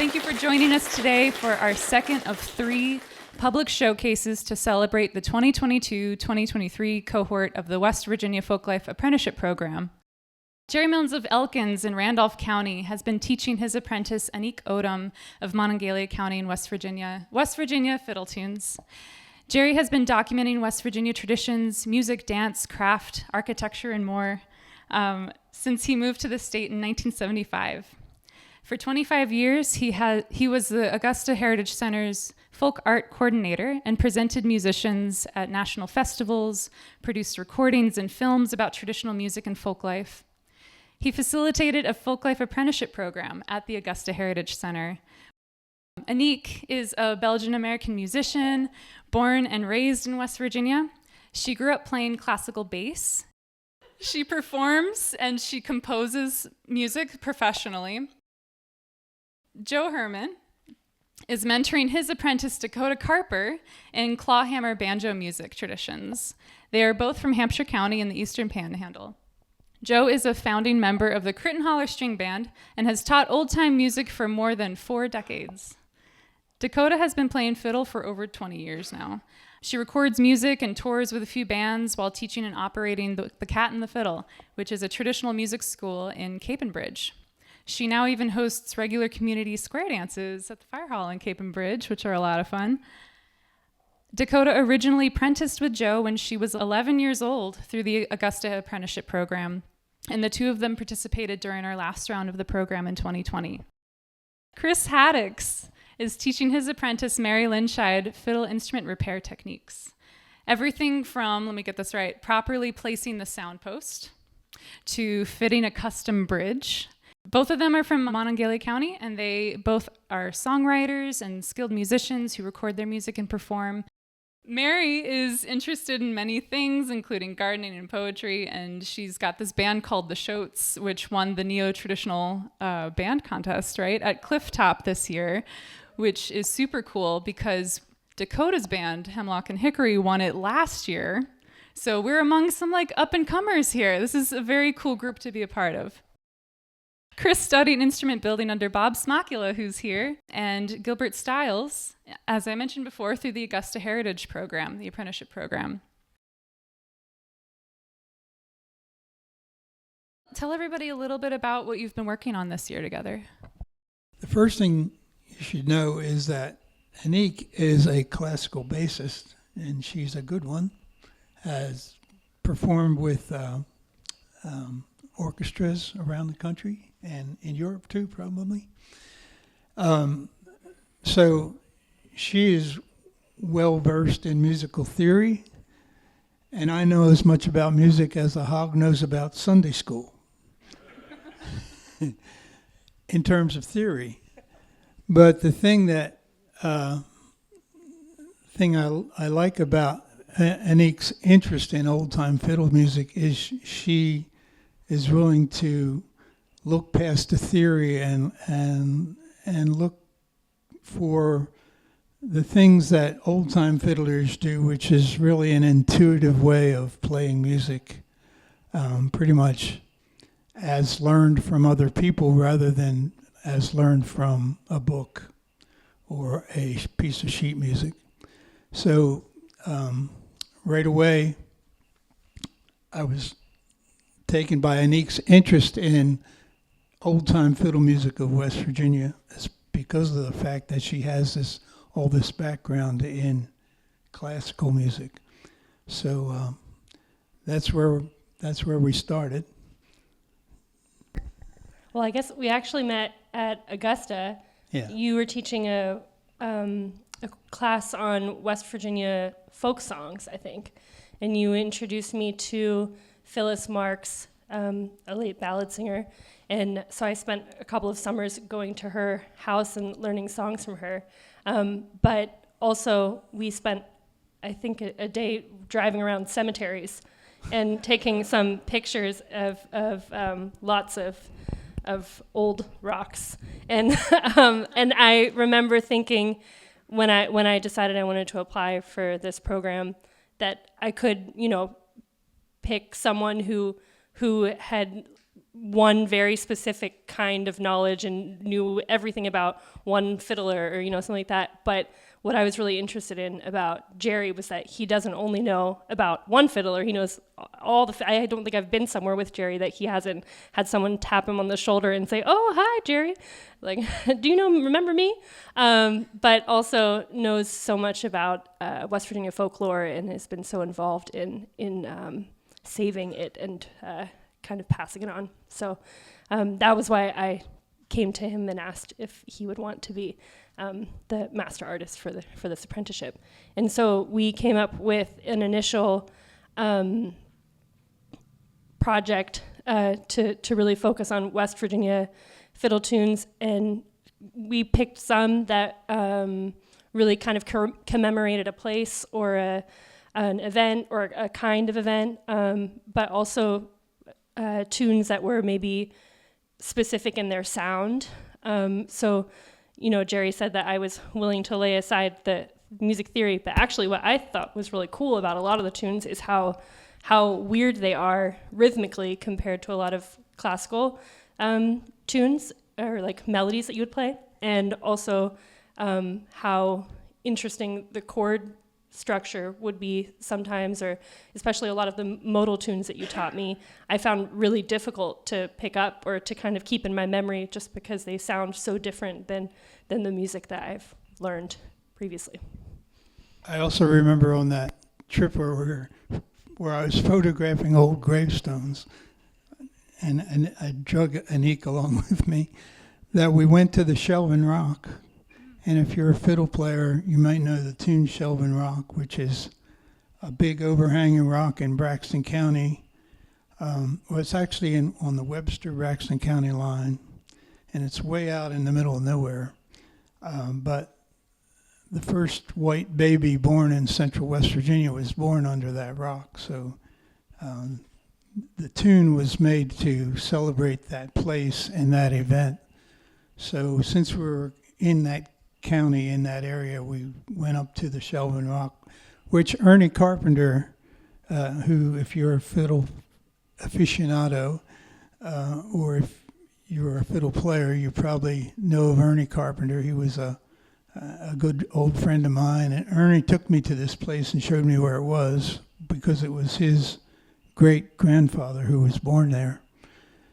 Thank you for joining us today for our second of 3 public showcases to celebrate the 2022-2023 cohort of the West Virginia Folklife Apprenticeship Program. Jerry Milnes of Elkins in Randolph County has been teaching his apprentice Anik Odom of Monongalia County in West Virginia fiddle tunes. Jerry has been documenting West Virginia traditions, music, dance, craft, architecture, and more since he moved to the state in 1975. For 25 years, he was the Augusta Heritage Center's folk art coordinator and presented musicians at national festivals, produced recordings and films about traditional music and folk life. He facilitated a folklife apprenticeship program at the Augusta Heritage Center. Anik is a Belgian-American musician, born and raised in West Virginia. She grew up playing classical bass. She performs and she composes music professionally. Joe Herman is mentoring his apprentice Dakota Carper in Clawhammer Banjo music traditions. They are both from Hampshire County in the Eastern Panhandle. Joe is a founding member of the Crittenholler String Band and has taught old-time music for more than 4 decades. Dakota has been playing fiddle for over 20 years now. She records music and tours with a few bands while teaching and operating the Cat and the Fiddle, which is a traditional music school in Capon-Bridge. She now even hosts regular community square dances at the fire hall in Capon-Bridge, which are a lot of fun. Dakota originally apprenticed with Joe when she was 11 years old through the Augusta Apprenticeship Program, and the two of them participated during our last round of the program in 2020. Chris Haddix is teaching his apprentice Mary Linscheid fiddle instrument repair techniques. Everything from, let me get this right, properly placing the sound post to fitting a custom bridge. Both of them are from Monongalia County, and they both are songwriters and skilled musicians who record their music and perform. Mary is interested in many things, including gardening and poetry, and she's got this band called The Shoats, which won the neo-traditional band contest, right, at Clifftop this year, which is super cool because Dakota's band, Hemlock and Hickory, won it last year. So we're among some up-and-comers here. This is a very cool group to be a part of. Chris studied instrument building under Bob Smakula, who's here, and Gilbert Stiles, as I mentioned before, through the Augusta Heritage Program, the apprenticeship program. Tell everybody a little bit about what you've been working on this year together. The first thing you should know is that Anik is a classical bassist, and she's a good one, has performed with orchestras around the country and in Europe too, probably. So she is well versed in musical theory, and I know as much about music as a hog knows about Sunday school in terms of theory. But the thing that I like about Anik's interest in old-time fiddle music is she is willing to look past the theory and look for the things that old-time fiddlers do, which is really an intuitive way of playing music, pretty much as learned from other people rather than as learned from a book or a piece of sheet music. So right away, I was taken by Anik's interest in old-time fiddle music of West Virginia. It's because of the fact that she has all this background in classical music. So that's where we started. Well, I guess we actually met at Augusta. Yeah. You were teaching a class on West Virginia folk songs, I think, and you introduced me to Phyllis Marks, a late ballad singer, and so I spent a couple of summers going to her house and learning songs from her. But also, we spent, I think, a day driving around cemeteries and taking some pictures of lots of old rocks. And and I remember thinking when I decided I wanted to apply for this program that I could, pick someone who had one very specific kind of knowledge and knew everything about one fiddler or, something like that. But what I was really interested in about Jerry was that he doesn't only know about one fiddler, he knows all the, I don't think I've been somewhere with Jerry that he hasn't had someone tap him on the shoulder and say, "Oh, hi, Jerry. Like, do you remember me?" But also knows so much about West Virginia folklore and has been so involved in saving it and kind of passing it on. So that was why I came to him and asked if he would want to be the master artist for this apprenticeship. And so we came up with an initial project to really focus on West Virginia fiddle tunes, and we picked some that really kind of commemorated a place or an event or a kind of event, but also tunes that were maybe specific in their sound. So, Jerry said that I was willing to lay aside the music theory, but actually what I thought was really cool about a lot of the tunes is how weird they are rhythmically compared to a lot of classical tunes or like melodies that you would play, and also how interesting the chord structure would be sometimes, or especially a lot of the modal tunes that you taught me, I found really difficult to pick up or to kind of keep in my memory just because they sound so different than the music that I've learned previously. I also remember on that trip where I was photographing old gravestones, and I drug Anik along with me, that we went to the Shelvin Rock. And if you're a fiddle player, you might know the tune Shelvin Rock, which is a big overhanging rock in Braxton County. Well, it's actually on the Webster-Braxton County line, and it's way out in the middle of nowhere. But the first white baby born in central West Virginia was born under that rock. So the tune was made to celebrate that place and that event. So since we were in that county, in that area, we went up to the Shelvin Rock, which Ernie Carpenter, who, if you're a fiddle aficionado, or if you're a fiddle player, you probably know of Ernie Carpenter. He was a good old friend of mine, and Ernie took me to this place and showed me where it was because it was his great-grandfather who was born there.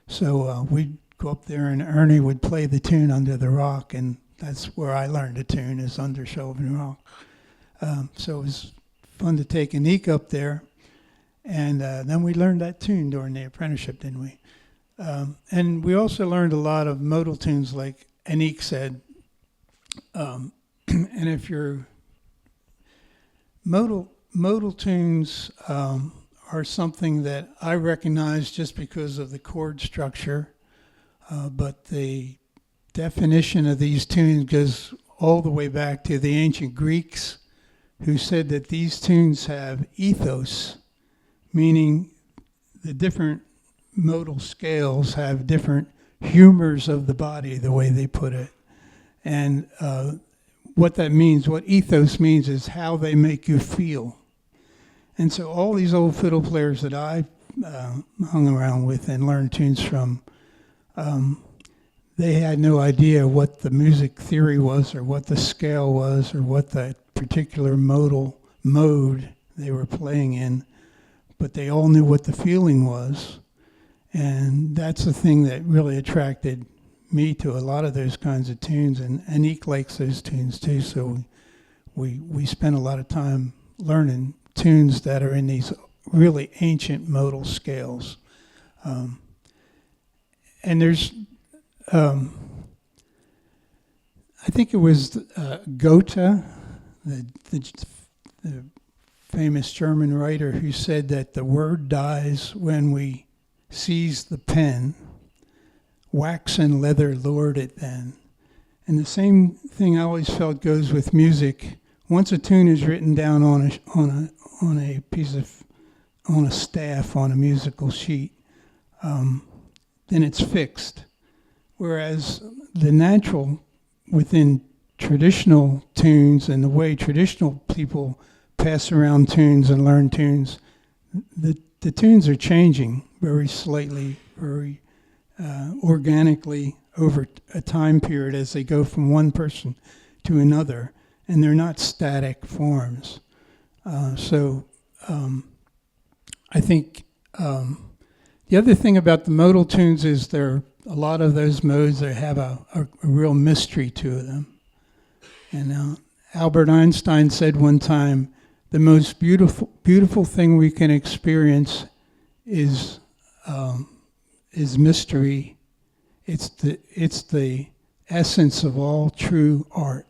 So we'd go up there, and Ernie would play the tune under the rock, and that's where I learned the tune, is under Shelvin Rock. So it was fun to take Anik up there, and then we learned that tune during the apprenticeship, didn't we? And we also learned a lot of modal tunes, like Anik said. And if you're modal tunes are something that I recognize just because of the chord structure, but the definition of these tunes goes all the way back to the ancient Greeks, who said that these tunes have ethos, meaning the different modal scales have different humors of the body, the way they put it. And what that means, what ethos means, is how they make you feel. And so all these old fiddle players that I hung around with and learned tunes from, they had no idea what the music theory was, or what the scale was, or what that particular mode they were playing in, but they all knew what the feeling was. And that's the thing that really attracted me to a lot of those kinds of tunes, and Anik likes those tunes too, so we spent a lot of time learning tunes that are in these really ancient modal scales. And there's I think it was Goethe, the famous German writer, who said that the word dies when we seize the pen, wax and leather lured it then. And the same thing I always felt goes with music. Once a tune is written down on a piece of, on a staff, on a musical sheet, then it's fixed. Whereas the natural within traditional tunes and the way traditional people pass around tunes and learn tunes, the tunes are changing very slightly, very organically over a time period as they go from one person to another, and they're not static forms. So I think the other thing about the modal tunes is a lot of those modes that have a real mystery to them. And Albert Einstein said one time, the most beautiful thing we can experience is mystery. It's the essence of all true art.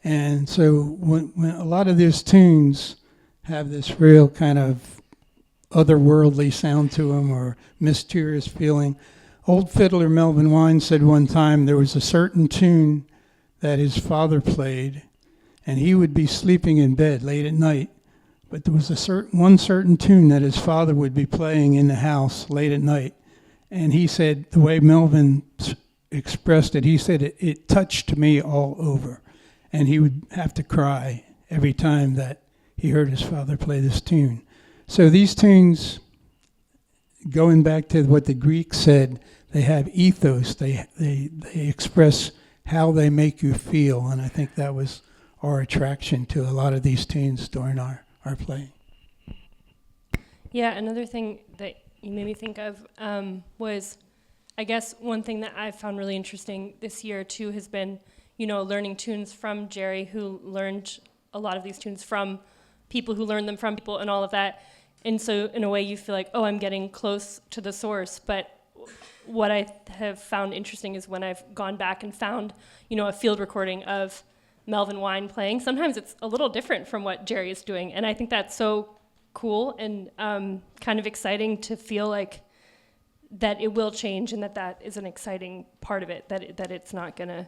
And so when a lot of these tunes have this real kind of otherworldly sound to them or mysterious feeling. Old fiddler Melvin Wine said one time there was a certain tune that his father played, and he would be sleeping in bed late at night, but there was one certain tune that his father would be playing in the house late at night. And he said, the way Melvin expressed it, he said, it touched me all over. And he would have to cry every time that he heard his father play this tune. So these tunes, going back to what the Greeks said, they have ethos. They express how they make you feel, and I think that was our attraction to a lot of these tunes during our playing. Yeah, another thing that you made me think of was, I guess one thing that I've found really interesting this year too has been, learning tunes from Jerry, who learned a lot of these tunes from people who learned them from people and all of that. And so in a way you feel like, oh, I'm getting close to the source. But what I have found interesting is when I've gone back and found, a field recording of Melvin Wine playing, sometimes it's a little different from what Jerry is doing. And I think that's so cool and kind of exciting to feel like that it will change and that is an exciting part of it, that it's not going to,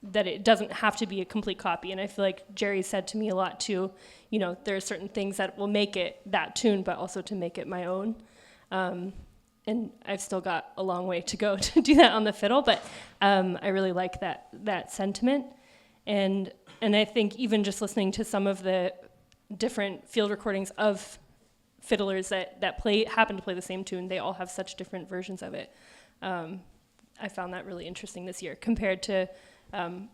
that it doesn't have to be a complete copy. And I feel like Jerry said to me a lot too, there are certain things that will make it that tune, but also to make it my own. And I've still got a long way to go to do that on the fiddle, but I really like that sentiment. And I think even just listening to some of the different field recordings of fiddlers that happen to play the same tune, they all have such different versions of it. I found that really interesting this year compared to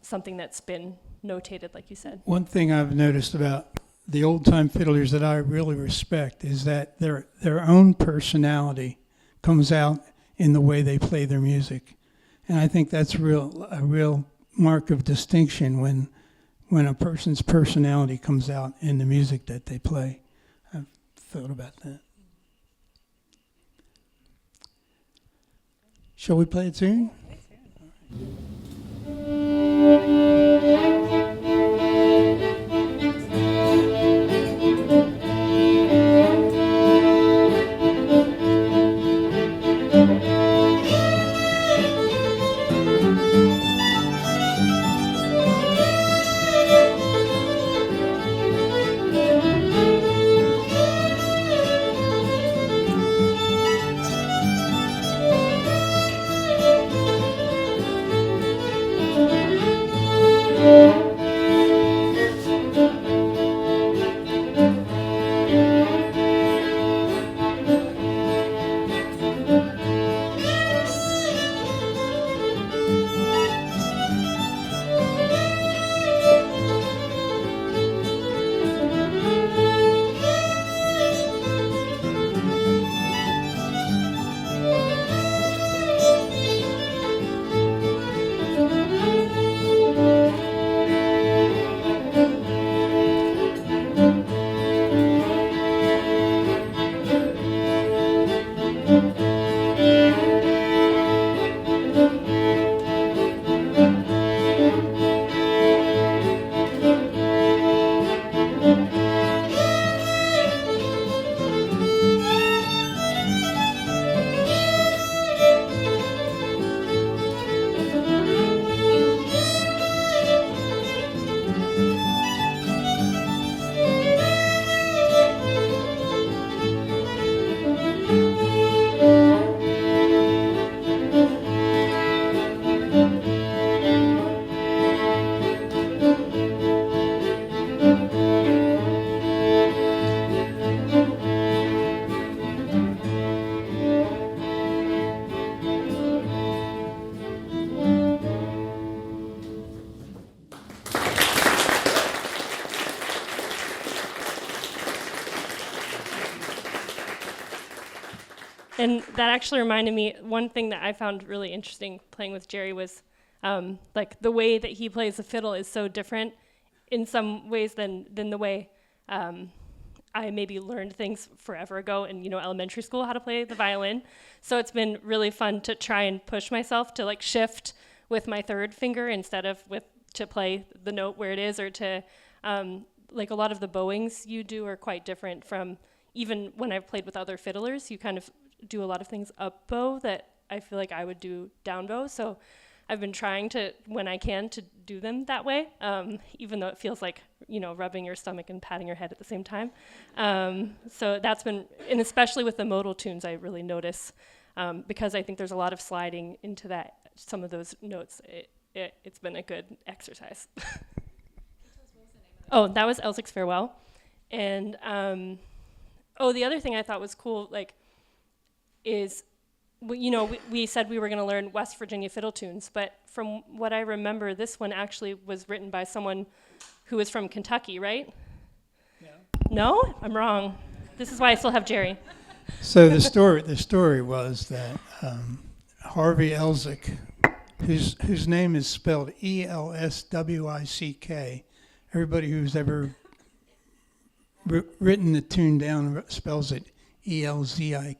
something that's been notated, like you said. One thing I've noticed about the old-time fiddlers that I really respect is that their own personality comes out in the way they play their music. And I think that's a real mark of distinction when a person's personality comes out in the music that they play. I've thought about that. Shall we play a tune? And that actually reminded me, one thing that I found really interesting playing with Jerry was like the way that he plays the fiddle is so different in some ways than the way I maybe learned things forever ago in, elementary school, how to play the violin. So it's been really fun to try and push myself to like shift with my third finger instead of to play the note where it is, or to like a lot of the bowings you do are quite different from even when I've played with other fiddlers. You kind of do a lot of things up bow that I feel like I would do down bow. So I've been trying to, when I can, to do them that way, even though it feels like, rubbing your stomach and patting your head at the same time. So that's been, and especially with the modal tunes, I really notice, because I think there's a lot of sliding into some of those notes. It's been a good exercise. Oh, that was Elzic's Farewell. And, the other thing I thought was cool, is, we said we were going to learn West Virginia fiddle tunes, but from what I remember, this one actually was written by someone who is from Kentucky, right? Yeah. No? I'm wrong. This is why I still have Jerry. So the story was that Harvey Elzick, whose name is spelled Elswick. Everybody who's ever written the tune down spells it Elzik, I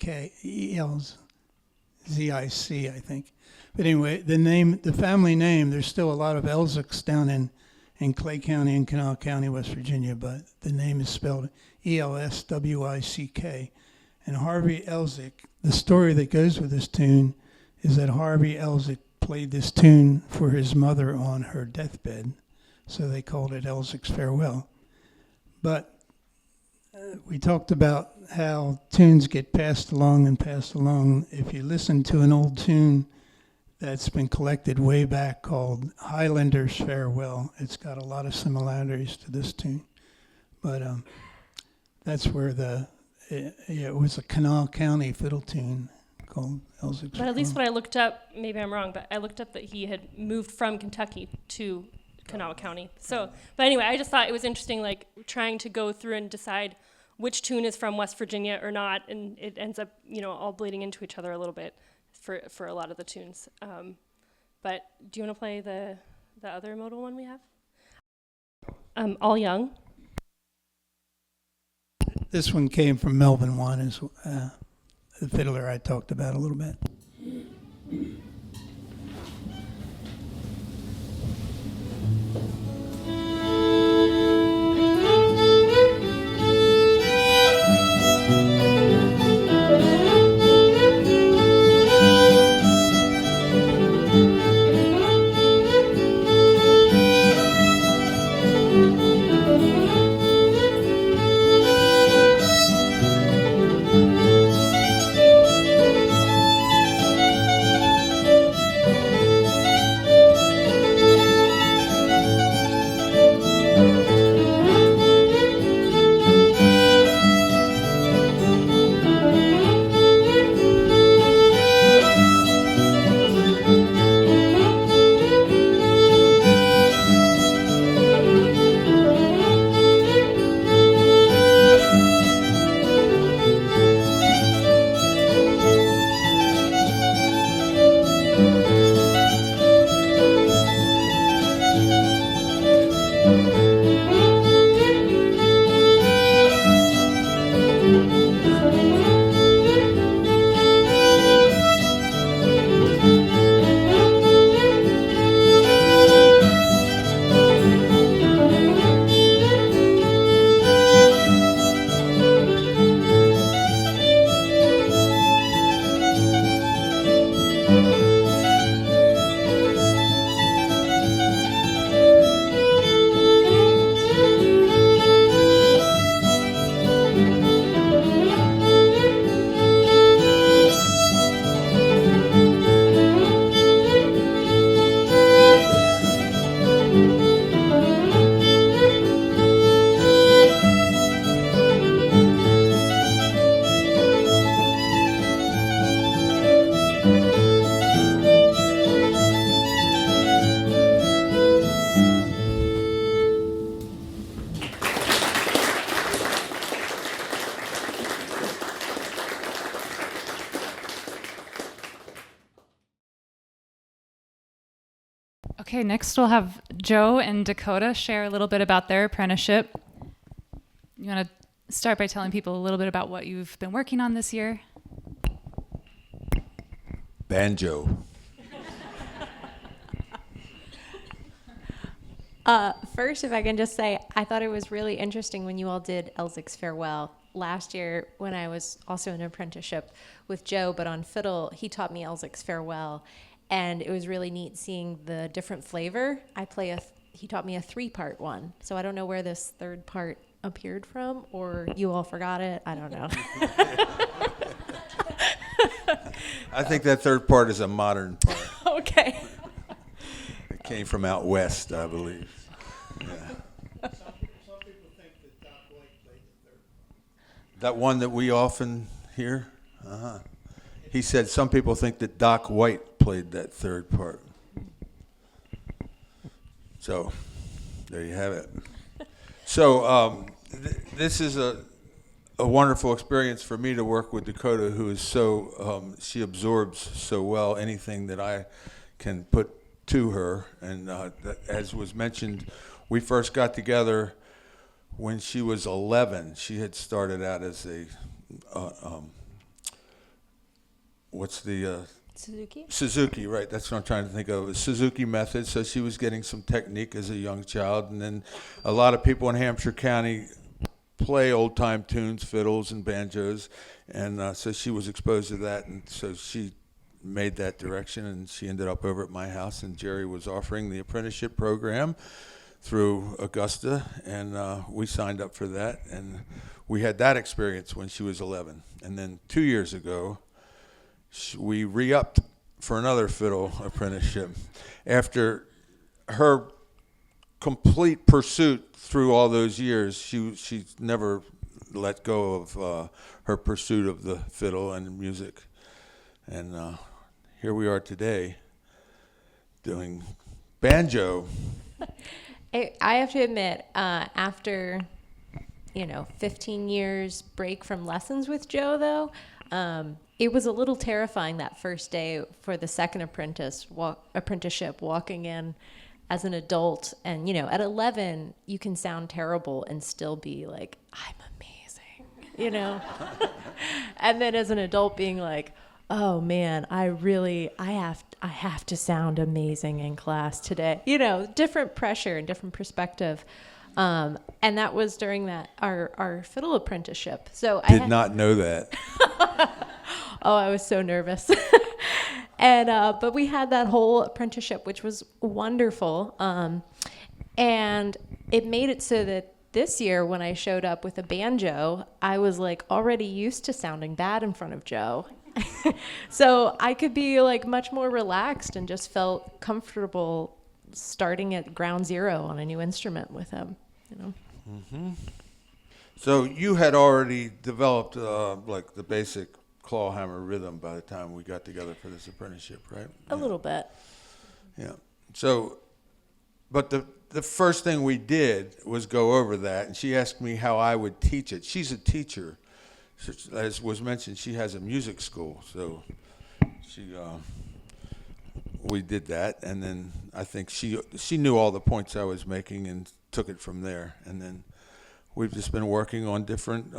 think. But anyway, the family name, there's still a lot of Elzicks down in Clay County and Kanawha County, West Virginia, but the name is spelled Elswick. And Harvey Elzick, the story that goes with this tune is that Harvey Elzick played this tune for his mother on her deathbed, so they called it Elzick's Farewell. But we talked about how tunes get passed along. If you listen to an old tune that's been collected way back called Highlander's Farewell, it's got a lot of similarities to this tune. But that's where it was a Kanawha County fiddle tune called Elzick's But at least when I looked up, maybe I'm wrong, but I looked up that he had moved from Kentucky to Kanawha County. So, but anyway, I just thought it was interesting, trying to go through and decide which tune is from West Virginia or not, and it ends up, all bleeding into each other a little bit for a lot of the tunes. But do you want to play the other modal one we have? All Young. This one came from Melvin Wan, is the fiddler I talked about a little bit. Okay, next we'll have Joe and Dakota share a little bit about their apprenticeship. You want to start by telling people a little bit about what you've been working on this year? Banjo. First, if I can just say, I thought it was really interesting when you all did Elzic's Farewell. Last year, when I was also in an apprenticeship with Joe, but on fiddle, he taught me Elzic's Farewell. And it was really neat seeing the different flavor. He taught me a 3-part one. So I don't know where this third part appeared from, or you all forgot it. I don't know. I think that third part is a modern part. Okay. It came from out west, I believe. Yeah. Some people think that Doc White played the third part. That one that we often hear? Uh-huh. He said some people think that Doc White played that third part. So, there you have it. So, this is a wonderful experience for me to work with Dakota, who is so, she absorbs so well anything that I can put to her. And as was mentioned, we first got together when she was 11. She had started out as a, Suzuki, right, that's what I'm trying to think of, a Suzuki method. So she was getting some technique as a young child. And then a lot of people in Hampshire County play old-time tunes, fiddles and banjos. And so she was exposed to that. And so she made that direction, and she ended up over at my house. And Jerry was offering the apprenticeship program through Augusta, and we signed up for that. And we had that experience when she was 11. And then 2 years ago, we re-upped for another fiddle apprenticeship. After her complete pursuit through all those years, she never let go of her pursuit of the fiddle and music. And here we are today doing banjo. I have to admit, after 15 years break from lessons with Joe, though, it was a little terrifying that first day for the second apprenticeship, walking in as an adult. And, at 11, you can sound terrible and still be like, I'm amazing, And then as an adult being like, oh man, I have to sound amazing in class today. Different pressure and different perspective. And that was during our fiddle apprenticeship. So I did not know that. Oh, I was so nervous. And but we had that whole apprenticeship, which was wonderful. And it made it so that this year when I showed up with a banjo, I was like already used to sounding bad in front of Joe. So I could be like much more relaxed and just felt comfortable starting at ground zero on a new instrument with him, Mm-hmm. So you had already developed like the basic clawhammer rhythm by the time we got together for this apprenticeship, right? A little bit. Yeah. So, but the first thing we did was go over that, and she asked me how I would teach it. She's a teacher. As was mentioned, she has a music school, so we did that, and then I think she knew all the points I was making and took it from there. And then we've just been working on different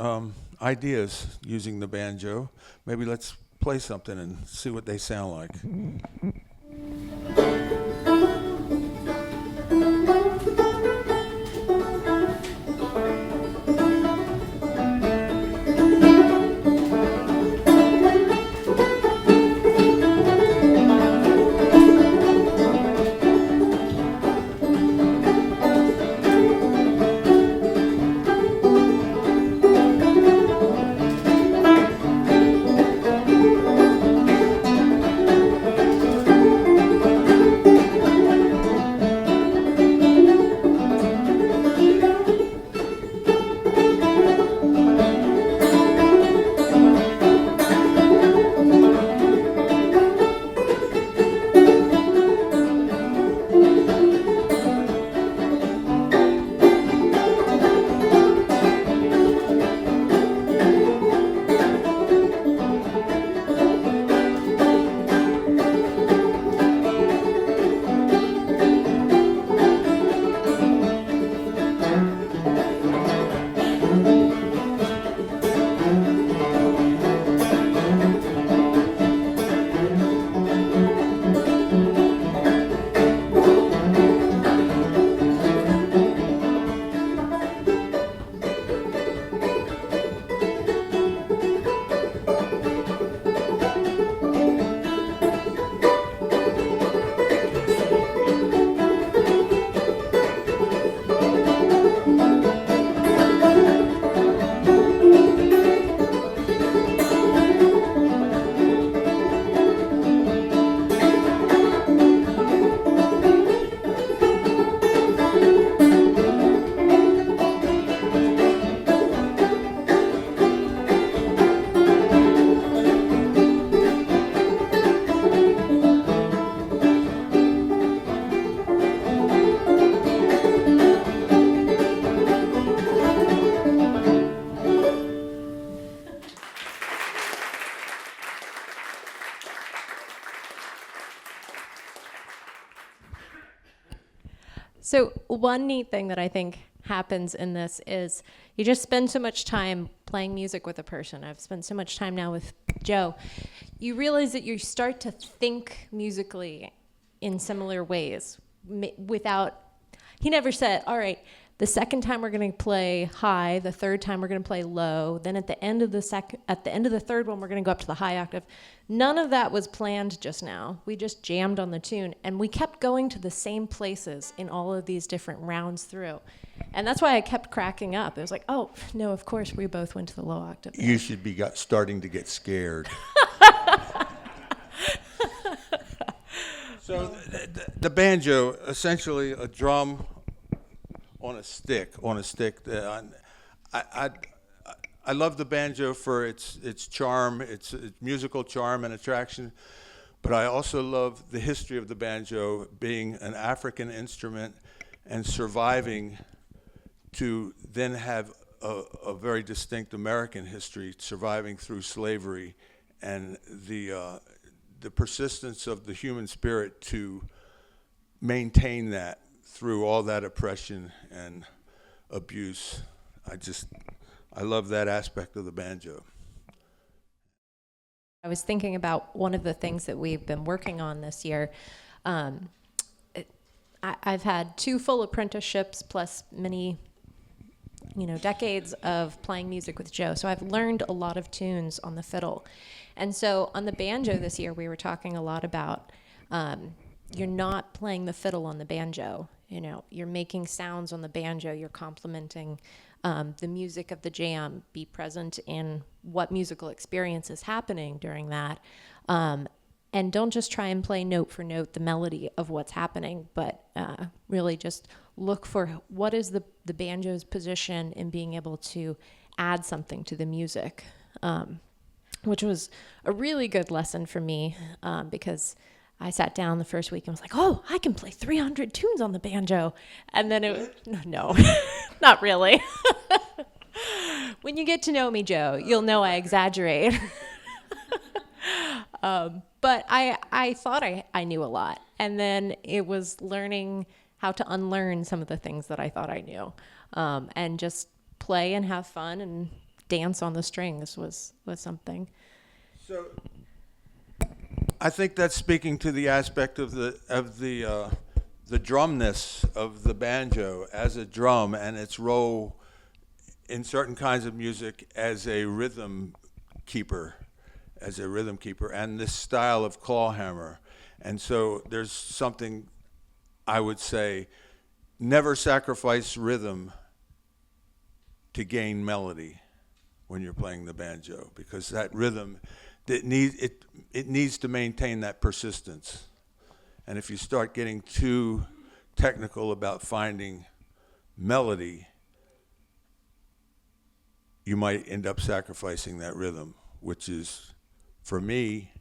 ideas using the banjo. Maybe let's play something and see what they sound like. So one neat thing that I think happens in this is you just spend so much time playing music with a person. I've spent so much time now with Joe. You realize that you start to think musically in similar ways without, he never said, all right, the second time we're going to play high, the third time we're going to play low, then at the end of the third one we're going to go up to the high octave. None of that was planned just now. We just jammed on the tune, and we kept going to the same places in all of these different rounds through. And that's why I kept cracking up. It was like, oh, no, of course we both went to the low octave. You should be starting to get scared. So the banjo, essentially a drum on a stick. I love the banjo for its charm, its musical charm and attraction, but I also love the history of the banjo being an African instrument and surviving to then have a very distinct American history, surviving through slavery and the persistence of the human spirit to maintain that through all that oppression and abuse. I love that aspect of the banjo. I was thinking about one of the things that we've been working on this year. I've had 2 full apprenticeships plus many, decades of playing music with Joe. So I've learned a lot of tunes on the fiddle. And so on the banjo this year, we were talking a lot about you're not playing the fiddle on the banjo. You're making sounds on the banjo. You're complementing the music of the jam. Be present in what musical experience is happening during that. And don't just try and play note for note the melody of what's happening, but really just look for what is the banjo's position in being able to add something to the music, which was a really good lesson for me because I sat down the first week and was like, oh, I can play 300 tunes on the banjo. And then it was, no, not really. When you get to know me, Joe, you'll know I exaggerate. But I thought I knew a lot. And then it was learning how to unlearn some of the things that I thought I knew. And just play and have fun and dance on the strings was something. So I think that's speaking to the aspect of the drumness of the banjo as a drum and its role in certain kinds of music as a rhythm keeper, and this style of clawhammer. And so there's something I would say, never sacrifice rhythm to gain melody when you're playing the banjo, because that rhythm, it needs to maintain that persistence. And if you start getting too technical about finding melody, you might end up sacrificing that rhythm, which is, for me,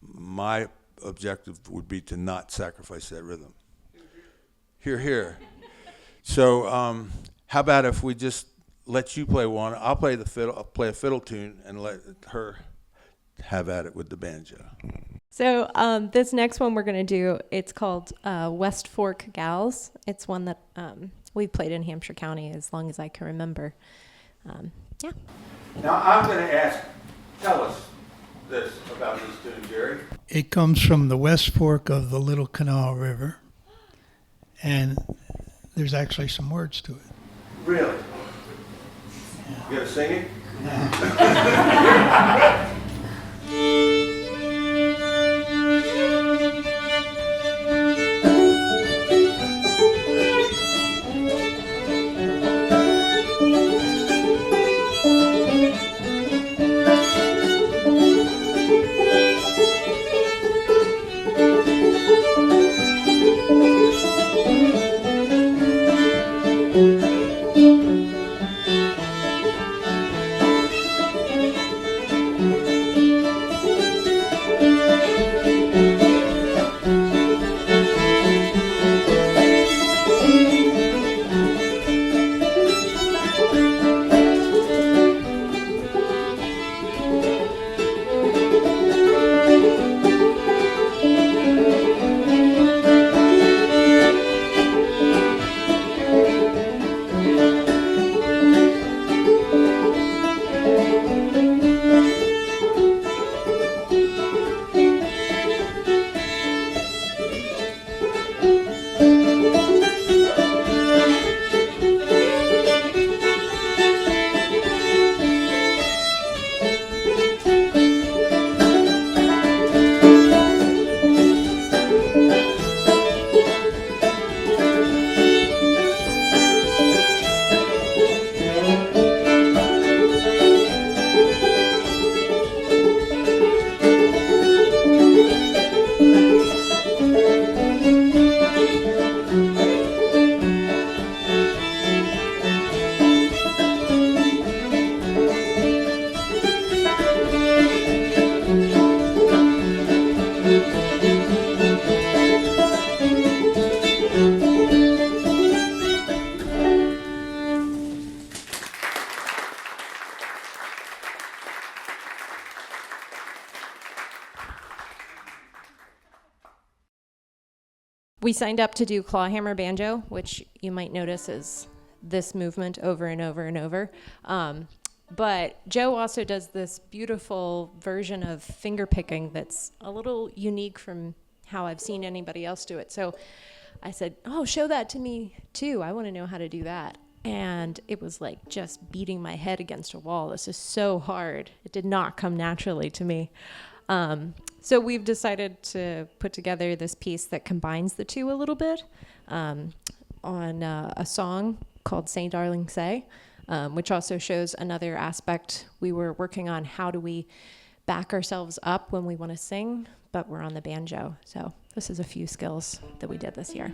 my objective would be to not sacrifice that rhythm. Hear, hear. So how about if we just let you play one, I'll play the fiddle, I'll play a fiddle tune, and let her have at it with the banjo. So this next one we're going to do, it's called West Fork Gals. It's one that we've played in Hampshire County as long as I can remember. Yeah. Now I'm going to tell us this about this tune, Jerry. It comes from the West Fork of the Little Kanawha River, and there's actually some words to it. Really? Yeah. You got to sing it? we signed up to do Clawhammer Banjo, which you might notice is this movement over and over and over. But Joe also does this beautiful version of finger picking that's a little unique from how I've seen anybody else do it. So I said, oh, show that to me too. I want to know how to do that. And it was like just beating my head against a wall. This is so hard. It did not come naturally to me. So we've decided to put together this piece that combines the two a little bit on a song called Say Darling Say, which also shows another aspect. We were working on how do we back ourselves up when we want to sing, but we're on the banjo. So this is a few skills that we did this year.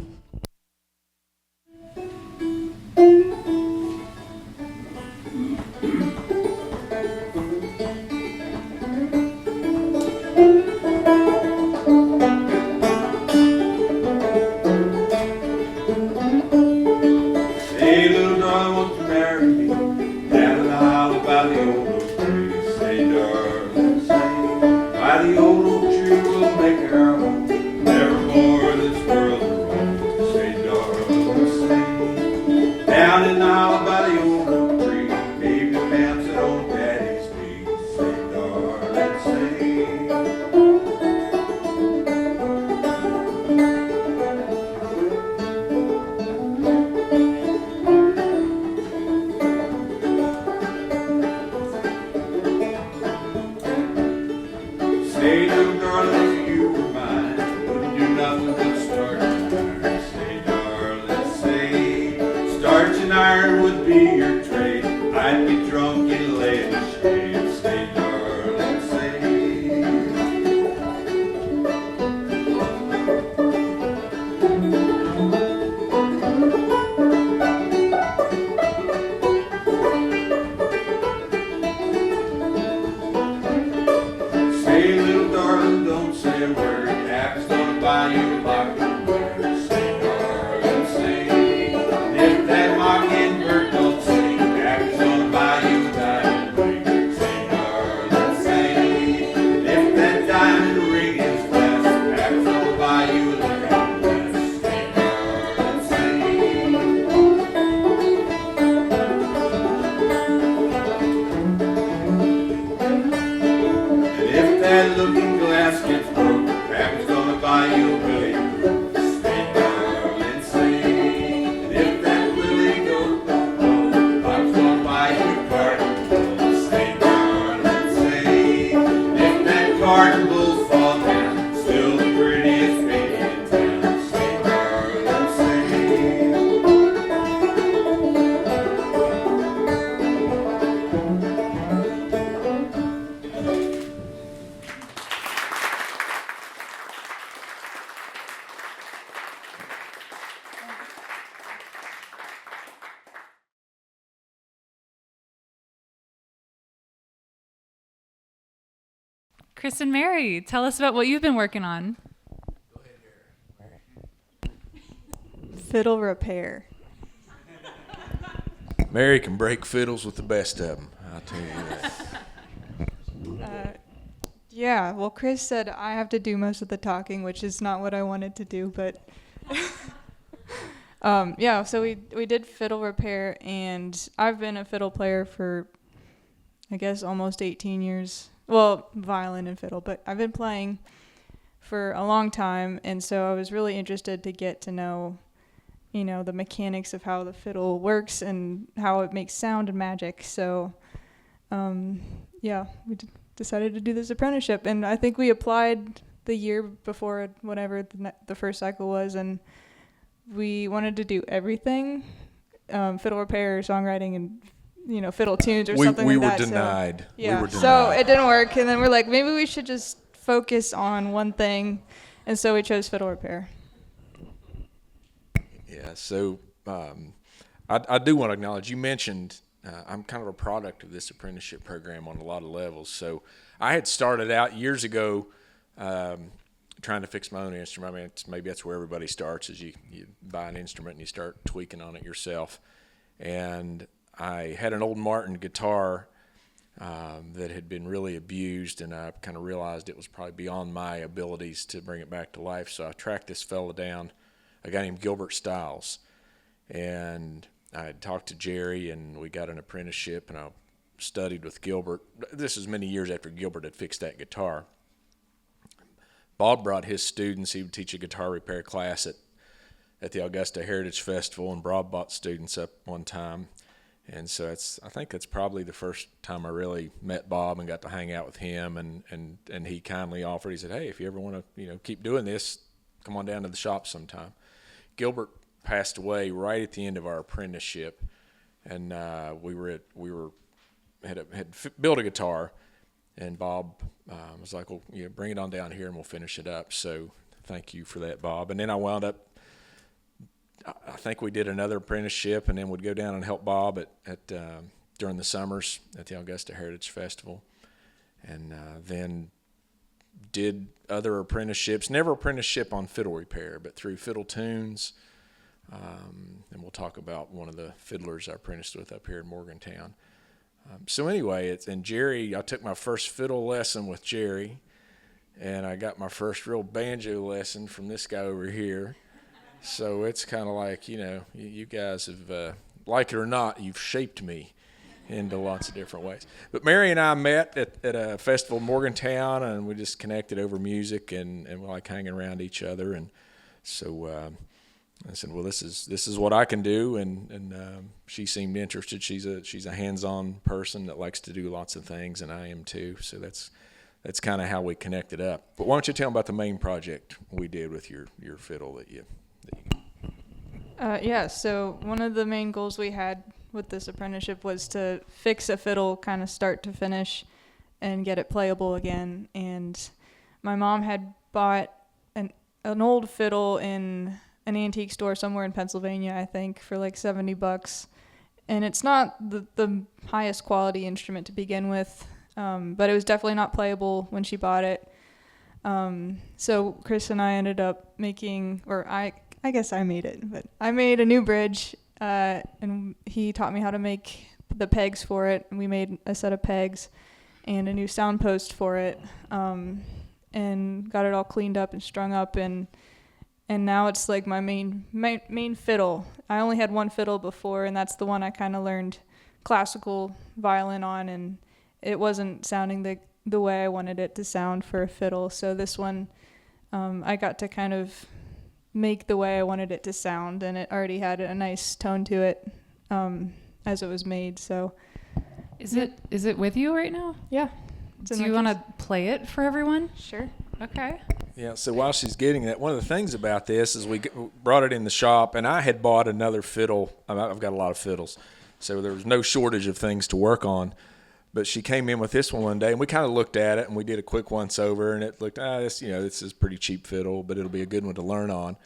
Hey, little darling, won't you marry me? Down in the hollow by the old oak tree. Say, darling, say, by the old oak tree we'll make our home. Never more this world will roam. Say, darling, say, down in the hollow by the old oak tree. Baby bouncing on daddy's knee. Say, darling, say. Say, little darling, if you were mine, wouldn't do nothing but starch and iron. Say, darling, say, starch and iron would be your trade. I'd be drunk and lay in the shade. Say, darling, say. Say, little darling, don't say a word. Apple's gonna buy you a mockingbird. Say, darling, say. If that mockingbird don't sing, Apple's gonna buy you a diamond ring. Say, darling, say. If that diamond ring is blessed, Apple's gonna buy you a looking glass. Say, darling, say. And if that looking glass gets broke, Pappy's gonna buy you a willy goat. Say, darling, say. And if that willy goat don't blow, Papa's gonna buy you a garden bull. Say, darling, say. And if that garden bull falls down, still the prettiest baby in town. Say, darling, say. Chris and Mary, tell us about what you've been working on. Fiddle repair. Mary can break fiddles with the best of them, I'll tell you that. Yeah, well, Chris said I have to do most of the talking, which is not what I wanted to do, but yeah, so we did fiddle repair, and I've been a fiddle player for, I guess, almost 18 years. Well, violin and fiddle, but I've been playing for a long time, and so I was really interested to get to know, you know, the mechanics of how the fiddle works and how it makes sound and magic. So, yeah, we decided to do this apprenticeship, and I think we applied the year before, whatever the first cycle was, and we wanted to do everything, fiddle repair, songwriting, and fiddle tunes or something we like that. were denied. Yeah, We were denied. so it didn't work, and then we're like, maybe we should just focus on one thing, and so we chose fiddle repair. Yeah, so I do want to acknowledge, you mentioned I'm kind of a product of this apprenticeship program on a lot of levels. So I had started out years ago trying to fix my own instrument. I mean, maybe that's where everybody starts, is you buy an instrument and you start tweaking on it yourself. And I had an old Martin guitar that had been really abused, and I kind of realized it was probably beyond my abilities to bring it back to life. So I tracked this fella down a guy named Gilbert Stiles. And I had talked to Jerry, and we got an apprenticeship, and I studied with Gilbert. This was many years after Gilbert had fixed that guitar. Bob brought his students. He would teach a guitar repair class at the Augusta Heritage Festival, and Bob brought students up one time. And so I think that's probably the first time I really met Bob and got to hang out with him. And he kindly offered. He said, "Hey, if you ever want to, keep doing this, come on down to the shop sometime." Gilbert passed away right at the end of our apprenticeship, and we had built a guitar, and Bob was like, "Well, bring it on down here, and we'll finish it up." So thank you for that, Bob. And then I wound up. I think we did another apprenticeship, and then would go down and help Bob at during the summers at the Augusta Heritage Festival, and then did other apprenticeships. Never apprenticeship on fiddle repair, but through Fiddle Tunes. And we'll talk about one of the fiddlers I apprenticed with up here in Morgantown. So anyway, I took my first fiddle lesson with Jerry, and I got my first real banjo lesson from this guy over here. So it's kind of like, you guys have, like it or not, you've shaped me into lots of different ways. But Mary and I met at a festival in Morgantown, and we just connected over music, and we like hanging around each other. And so I said, "Well, this is what I can do," and she seemed interested. She's a hands-on person that likes to do lots of things, and I am too. So that's kind of how we connected up. But why don't you tell them about the main project we did with your fiddle that you So one of the main goals we had with this apprenticeship was to fix a fiddle kind of start to finish and get it playable again. And my mom had bought an old fiddle in an antique store somewhere in Pennsylvania, I think, for like $70. And it's not the highest quality instrument to begin with, but it was definitely not playable when she bought it. So Chris and I ended up making, or I guess I made it, but I made a new bridge, and he taught me how to make the pegs for it. And we made a set of pegs and a new sound post for it, and got it all cleaned up and strung up, and now it's like my main fiddle. I only had one fiddle before, and that's the one I kind of learned classical violin on, and it wasn't sounding the way I wanted it to sound for a fiddle. So this one, I got to kind of make the way I wanted it to sound, and it already had a nice tone to it as it was made. So Is it with you right now? yeah. Do you want to play it for everyone? Sure. Okay. Yeah, so while she's getting that, one of the things about this is we brought it in the shop, and I had bought another fiddle. I've got a lot of fiddles, so there was no shortage of things to work on. But she came in with this one day, and we kind of looked at it, and we did a quick once-over, and it looked, this is a pretty cheap fiddle, but it'll be a good one to learn on.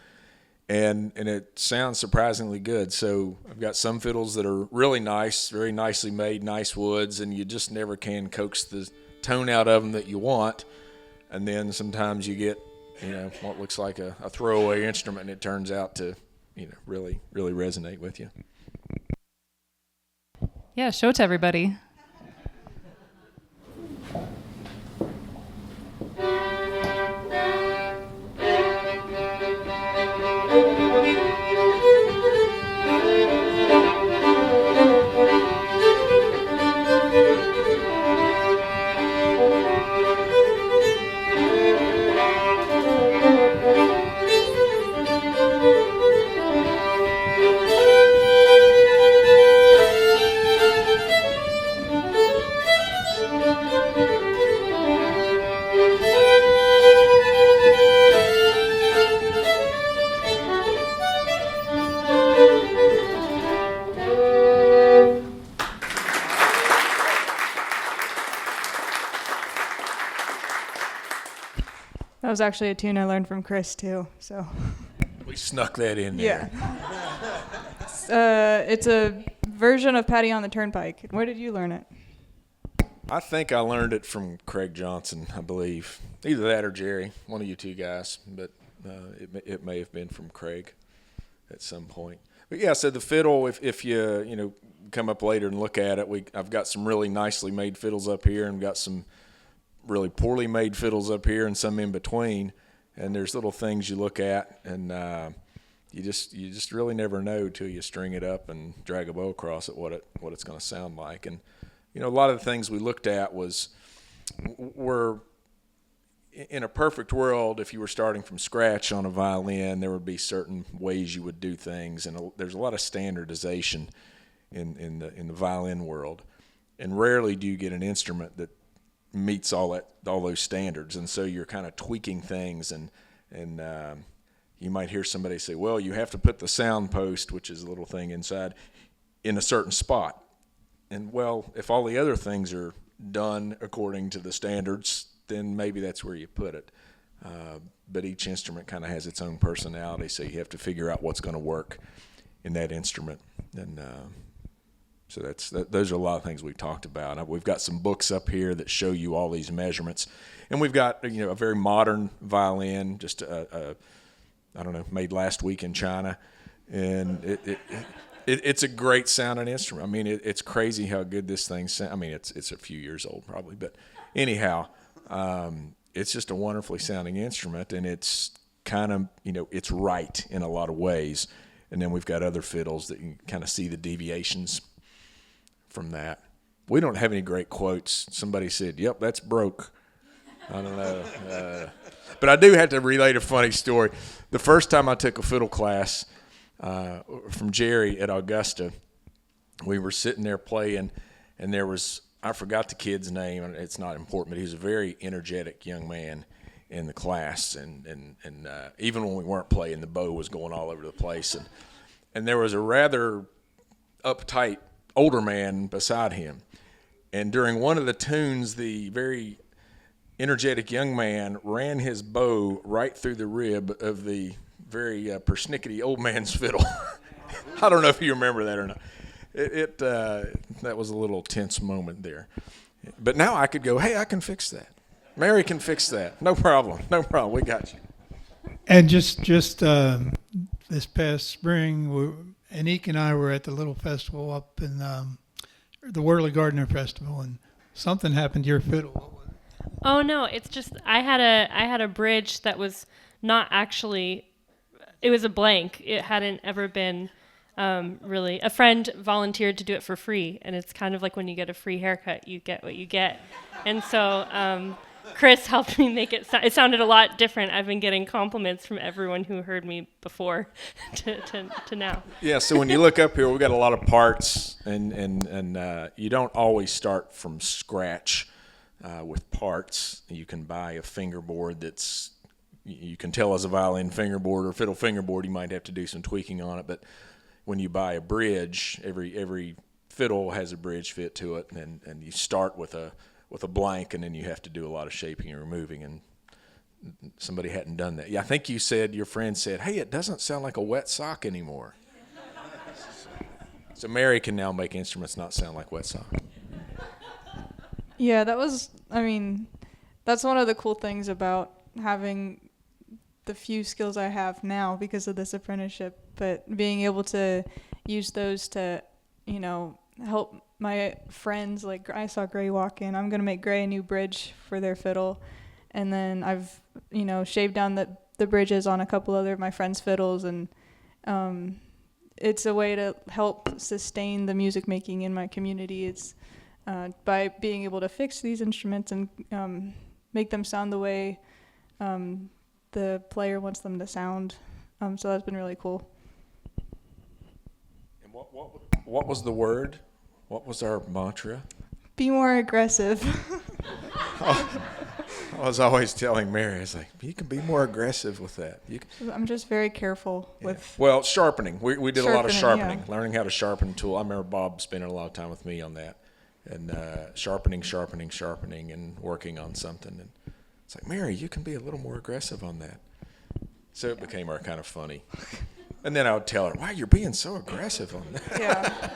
And it sounds surprisingly good. So I've got some fiddles that are really nice, very nicely made, nice woods, and you just never can coax the tone out of them that you want. And then sometimes you get, what looks like a throwaway instrument, and it turns out to, really, really resonate with you. Yeah, show it to everybody. That was actually a tune I learned from Chris too. So We snuck that in there. yeah. It's a version of Patty on the Turnpike. Where did you learn it? I think I learned it from Craig Johnson, I believe. Either that or Jerry, one of you two guys. But it may have been from Craig at some point. But yeah, so the fiddle, if you come up later and look at it, I've got some really nicely made fiddles up here, and got some really poorly made fiddles up here, and some in between. And there's little things you look at, and you just really never know till you string it up and drag a bow across it what it's going to sound like. And a lot of the things we looked at were in a perfect world, if you were starting from scratch on a violin, there would be certain ways you would do things, and there's a lot of standardization in the violin world, and rarely do you get an instrument that meets all those standards, and so you're kind of tweaking things, and you might hear somebody say, well, you have to put the sound post, which is a little thing inside, in a certain spot, and well, if all the other things are done according to the standards, then maybe that's where you put it. But each instrument kind of has its own personality, so you have to figure out what's going to work in that instrument. And so those are a lot of things we've talked about. We've got some books up here that show you all these measurements. And we've got a very modern violin, just I don't know, made last week in China. And it's a great sounding instrument. I mean, it's crazy how good this thing sounds. I mean, it's a few years old probably, but anyhow, it's just a wonderfully sounding instrument, and it's kind of, it's right in a lot of ways. And then we've got other fiddles that you can kind of see the deviations from that. We don't have any great quotes. Somebody said, yep, that's broke. I don't know. But I do have to relate a funny story. The first time I took a fiddle class from Jerry at Augusta, we were sitting there playing, and I forgot the kid's name, and it's not important, but he was a very energetic young man in the class, and even when we weren't playing, the bow was going all over the place, and there was a rather uptight older man beside him, and during one of the tunes, the very energetic young man ran his bow right through the rib of the very persnickety old man's fiddle. I don't know if you remember that or not. That was a little tense moment there. But now I could go, hey, I can fix that. Mary can fix that. No problem. We got you. And just this past spring, Anique and I were at the little festival up in the Worley Gardner Festival, and something happened to your fiddle. What was it? Oh no, it's just I had a bridge that was not actually. It was a blank. It hadn't ever been. Really, a friend volunteered to do it for free, and it's kind of like when you get a free haircut, you get what you get. And so Chris helped me make it it sounded a lot different. I've been getting compliments from everyone who heard me before to now. Yeah, so when you look up here, we've got a lot of parts, and you don't always start from scratch with parts. You can buy a fingerboard that's, you can tell as a violin fingerboard or fiddle fingerboard, you might have to do some tweaking on it, but when you buy a bridge, every fiddle has a bridge fit to it, and you start with a blank, and then you have to do a lot of shaping and removing, and somebody hadn't done that. Yeah, I think your friend said, hey, it doesn't sound like a wet sock anymore. So Mary can now make instruments not sound like wet sock. Yeah, that's one of the cool things about having the few skills I have now because of this apprenticeship, but being able to use those to, help my friends. Like I saw Gray walk in. I'm going to make Gray a new bridge for their fiddle. And then I've, shaved down the bridges on a couple other of my friends' fiddles. And it's a way to help sustain the music making in my community. It's by being able to fix these instruments and make them sound the way the player wants them to sound. So that's been really cool. And what was the word? What was our mantra? Be more aggressive. I was always telling Mary, I was like, you can be more aggressive with that. I'm just very careful with... Well, sharpening. We did a lot of sharpening, yeah. Learning how to sharpen a tool. I remember Bob spending a lot of time with me on that. And sharpening, and working on something. And it's like, Mary, you can be a little more aggressive on that. So it became our kind of funny. And then I would tell her, wow, you're being so aggressive on that. Yeah.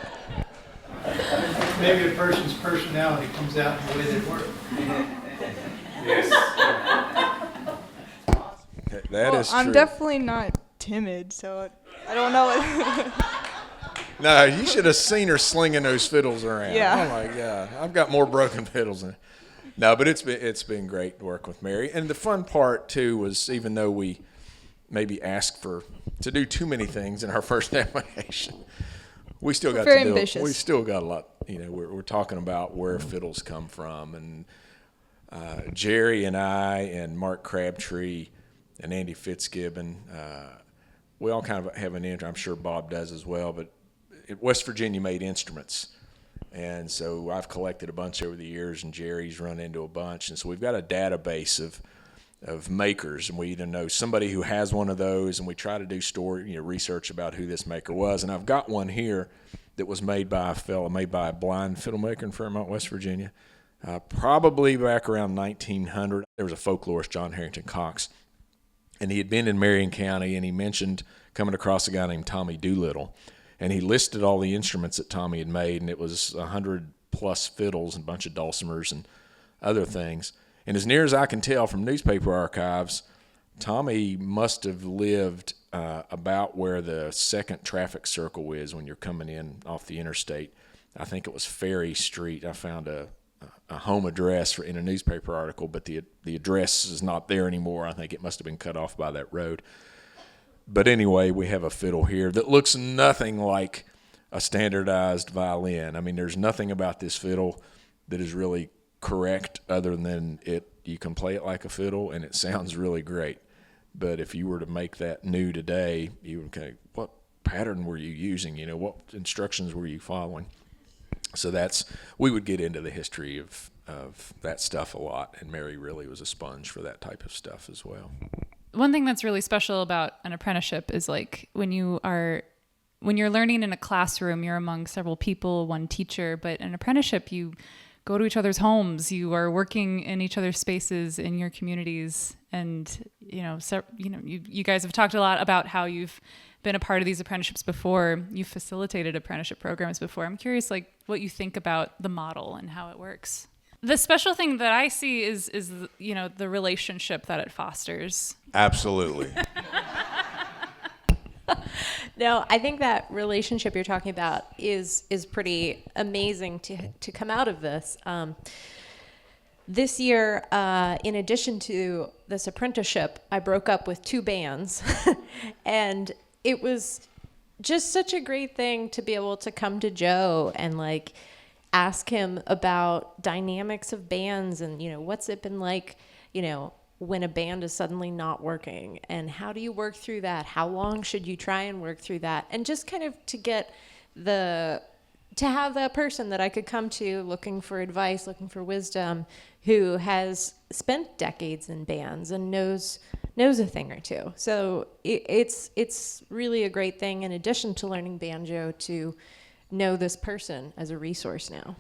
Maybe a person's personality comes out in the way they work. Yes. That is true. I'm definitely not timid, so I don't know. No, you should have seen her slinging those fiddles around. Yeah. Oh my God, I've got more broken fiddles than. No, but it's been great to work with Mary, and the fun part too was even though we maybe ask to do too many things in our first application. We still got Very to do. ambitious. We still got a lot. We're talking about where fiddles come from, and Jerry and I and Mark Crabtree and Andy Fitzgibbon, we all kind of have an interest. I'm sure Bob does as well. But West Virginia made instruments, and so I've collected a bunch over the years, and Jerry's run into a bunch, and so we've got a database of makers, and we either know somebody who has one of those, and we try to do research about who this maker was. And I've got one here that was made by a blind fiddle maker in Fairmont, West Virginia, probably back around 1900. There was a folklorist, John Harrington Cox, and he had been in Marion County, and he mentioned coming across a guy named Tommy Doolittle, and he listed all the instruments that Tommy had made, and it was 100 plus fiddles and a bunch of dulcimers and other things. And as near as I can tell from newspaper archives, Tommy must have lived about where the second traffic circle is when you're coming in off the interstate. I think it was Ferry Street. I found a home address in a newspaper article, but the address is not there anymore. I think it must have been cut off by that road. But anyway, we have a fiddle here that looks nothing like a standardized violin. I mean, there's nothing about this fiddle that is really correct other than you can play it like a fiddle and it sounds really great. But if you were to make that new today, you would kind of, what pattern were you using? What instructions were you following? So we would get into the history of that stuff a lot, and Mary really was a sponge for that type of stuff as well. One thing that's really special about an apprenticeship is like when you're learning in a classroom, you're among several people, one teacher, but an apprenticeship, you go to each other's homes, you are working in each other's spaces in your communities. And, you guys have talked a lot about how you've been a part of these apprenticeships before. You've facilitated apprenticeship programs before. I'm curious, like, what you think about the model and how it works. The special thing that I see is the relationship that it fosters. Absolutely. No, I think that relationship you're talking about is pretty amazing to come out of this. This year, in addition to this apprenticeship, I broke up with 2 bands, and it was just such a great thing to be able to come to Joe and like ask him about dynamics of bands and what's it been like, when a band is suddenly not working, and how do you work through that? How long should you try and work through that? And just kind of to have that person that I could come to looking for advice, looking for wisdom, who has spent decades in bands and knows a thing or two. So it's really a great thing, in addition to learning banjo, to know this person as a resource now.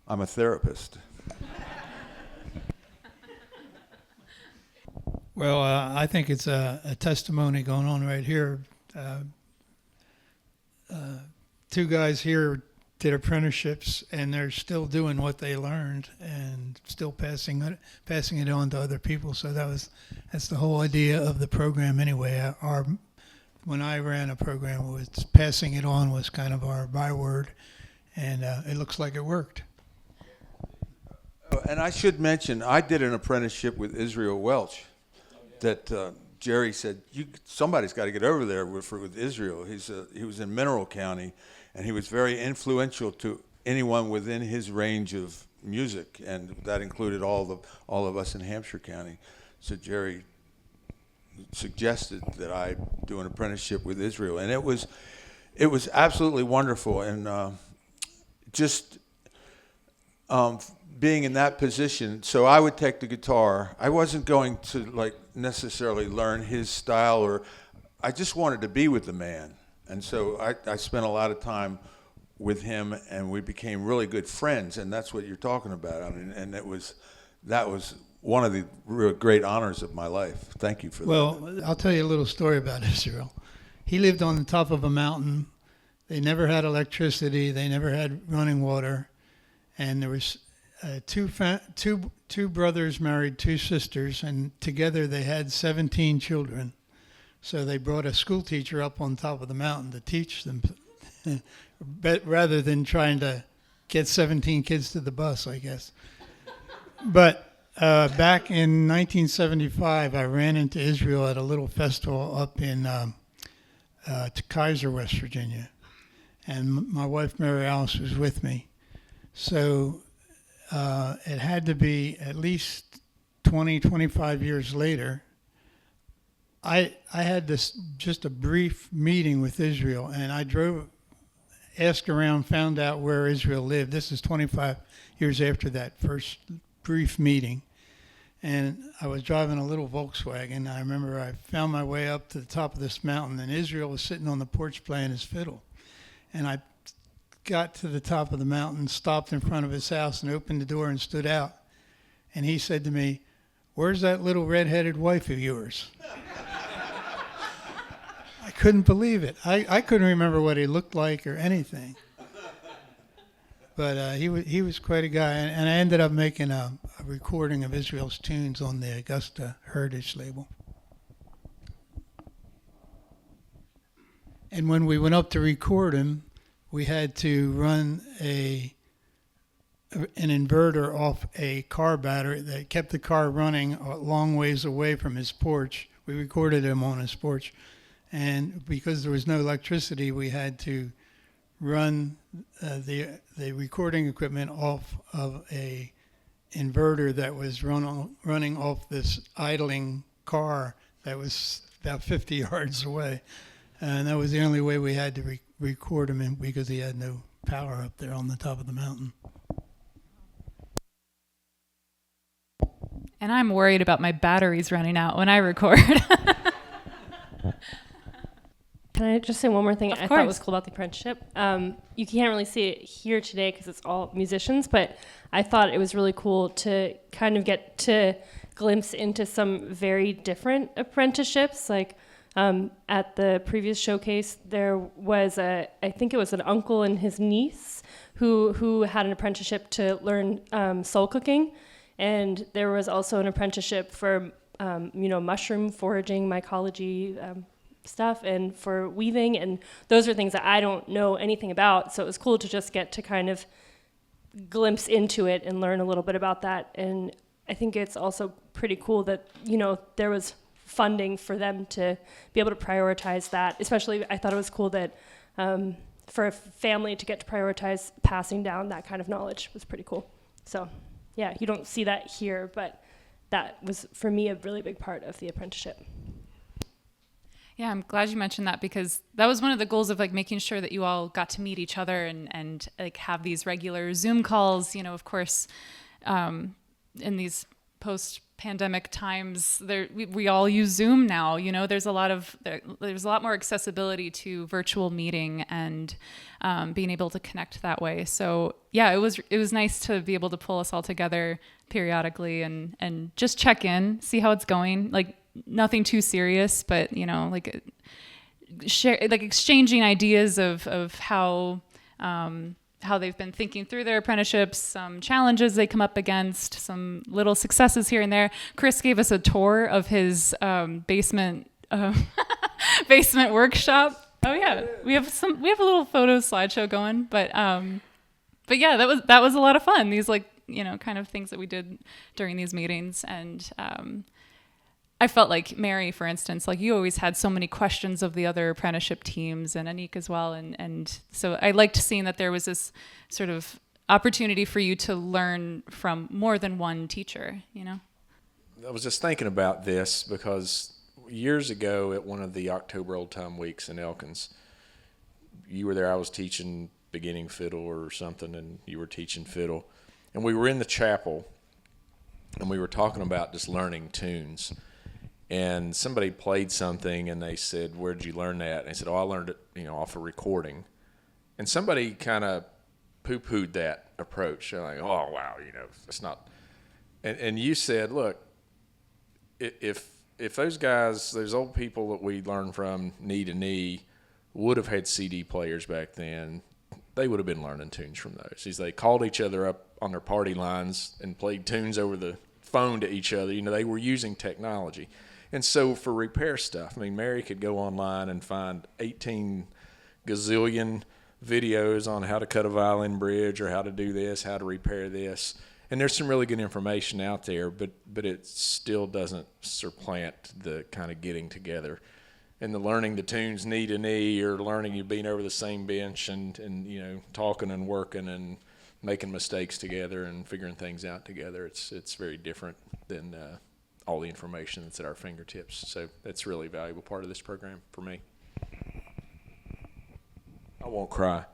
I'm a therapist. Well, I think it's a testimony going on right here. 2 guys here did apprenticeships, and they're still doing what they learned and still passing it on to other people. So that's the whole idea of the program anyway. When I ran a program, passing it on was kind of our byword, and it looks like it worked. And I should mention, I did an apprenticeship with Israel Welch that Jerry said, somebody's got to get over there with Israel. He was in Mineral County, and he was very influential to anyone within his range of music, and that included all of us in Hampshire County. So Jerry suggested that I do an apprenticeship with Israel, and it was absolutely wonderful, and being in that position. So I would take the guitar. I wasn't going to necessarily learn his style, or I just wanted to be with the man. And so I spent a lot of time with him, and we became really good friends, and that's what you're talking about. I mean, and that was one of the real great honors of my life. Thank you for that. Well, I'll tell you a little story about Israel. He lived on the top of a mountain. They never had electricity. They never had running water. And there was two brothers married 2 sisters, and together they had 17 children. So they brought a school teacher up on top of the mountain to teach them, rather than trying to get 17 kids to the bus, I guess. But back in 1975, I ran into Israel at a little festival up in Kaiser, West Virginia. And my wife, Mary Alice, was with me. So it had to be at least 20, 25 years later. I had this just a brief meeting with Israel, and I asked around, found out where Israel lived. This is 25 years after that first brief meeting. And I was driving a little Volkswagen. I remember I found my way up to the top of this mountain, and Israel was sitting on the porch playing his fiddle. And I got to the top of the mountain, stopped in front of his house, and opened the door and stood out. And he said to me, "Where's that little red-headed wife of yours?" I couldn't believe it. I couldn't remember what he looked like or anything. But he was quite a guy. And I ended up making a recording of Israel's tunes on the Augusta Heritage label. And when we went up to record him, we had to run an inverter off a car battery that kept the car running a long ways away from his porch. We recorded him on his porch. And because there was no electricity, we had to run the recording equipment off of a inverter that was running off this idling car that was about 50 yards away. And that was the only way we had to record him because he had no power up there on the top of the mountain. And I'm worried about my batteries running out when I record. Can I just say one more thing Of I course. thought was cool about the apprenticeship? You can't really see it here today because it's all musicians, but I thought it was really cool to kind of get to glimpse into some very different apprenticeships. Like at the previous showcase, there was I think it was an uncle and his niece who had an apprenticeship to learn soul cooking. And there was also an apprenticeship for, mushroom foraging, mycology, stuff, and for weaving, and those are things that I don't know anything about, so it was cool to just get to kind of glimpse into it and learn a little bit about that. And I think it's also pretty cool that there was funding for them to be able to prioritize that. Especially I thought it was cool that for a family to get to prioritize passing down that kind of knowledge was pretty cool. So yeah, you don't see that here, but that was for me a really big part of the apprenticeship. Yeah, I'm glad you mentioned that because that was one of the goals of like making sure that you all got to meet each other and like have these regular Zoom calls. Of course, in these post-pandemic times, we all use Zoom now. There's a lot more accessibility to virtual meeting and being able to connect that way. So yeah, it was nice to be able to pull us all together periodically and just check in, see how it's going. Like, nothing too serious, but exchanging ideas of how they've been thinking through their apprenticeships, some challenges they come up against, some little successes here and there. Chris gave us a tour of his basement workshop. Oh yeah, we have a little photo slideshow going, but yeah, that was a lot of fun. These kind of things that we did during these meetings. And I felt like Mary, for instance, like you always had so many questions of the other apprenticeship teams, and Anik as well. And so I liked seeing that there was this sort of opportunity for you to learn from more than one teacher, I was just thinking about this because years ago at one of the October Old Time Weeks in Elkins, you were there, I was teaching beginning fiddle or something, and you were teaching fiddle. And we were in the chapel, and we were talking about just learning tunes. And somebody played something, and they said, "Where did you learn that?" And I said, "Oh, I learned it, off a recording." And somebody kind of poo-pooed that approach. They're like, "Oh, wow, it's not." And you said, "Look, if those guys, those old people that we learned from knee to knee, would have had CD players back then, they would have been learning tunes from those. They called each other up on their party lines and played tunes over the phone to each other. They were using technology." And so for repair stuff, Mary could go online and find 18 gazillion videos on how to cut a violin bridge or how to do this, how to repair this. and there's some really good information out there, but it still doesn't supplant the kind of getting together and the learning the tunes knee to knee, or learning you being over the same bench and you know, talking and working and making mistakes together and figuring things out together. It's very different than all the information that's at our fingertips. So that's a really valuable part of this program for me. I won't cry.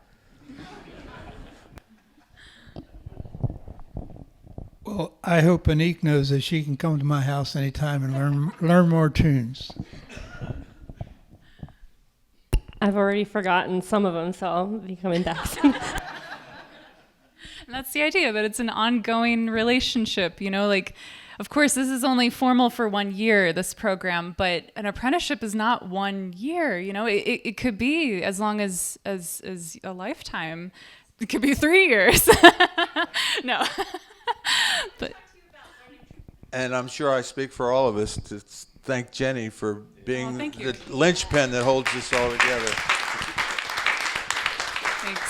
Well, I hope Anique knows that she can come to my house anytime and learn more tunes. I've already forgotten some of them, so I'll be coming back. And that's the idea, that it's an ongoing relationship, you know, like, of course, this is only formal for 1 year, this program, but an apprenticeship is not 1 year, you know, it could be as long as a lifetime. It could be 3 years. No. But And I'm sure I speak for all of us to thank Jenny for being thank you. the linchpin that holds this all together. thanks.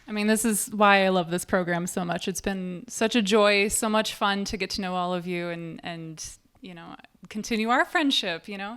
I mean, this is why I love this program so much. It's been such a joy, so much fun to get to know all of you and you know, continue our friendship, you know.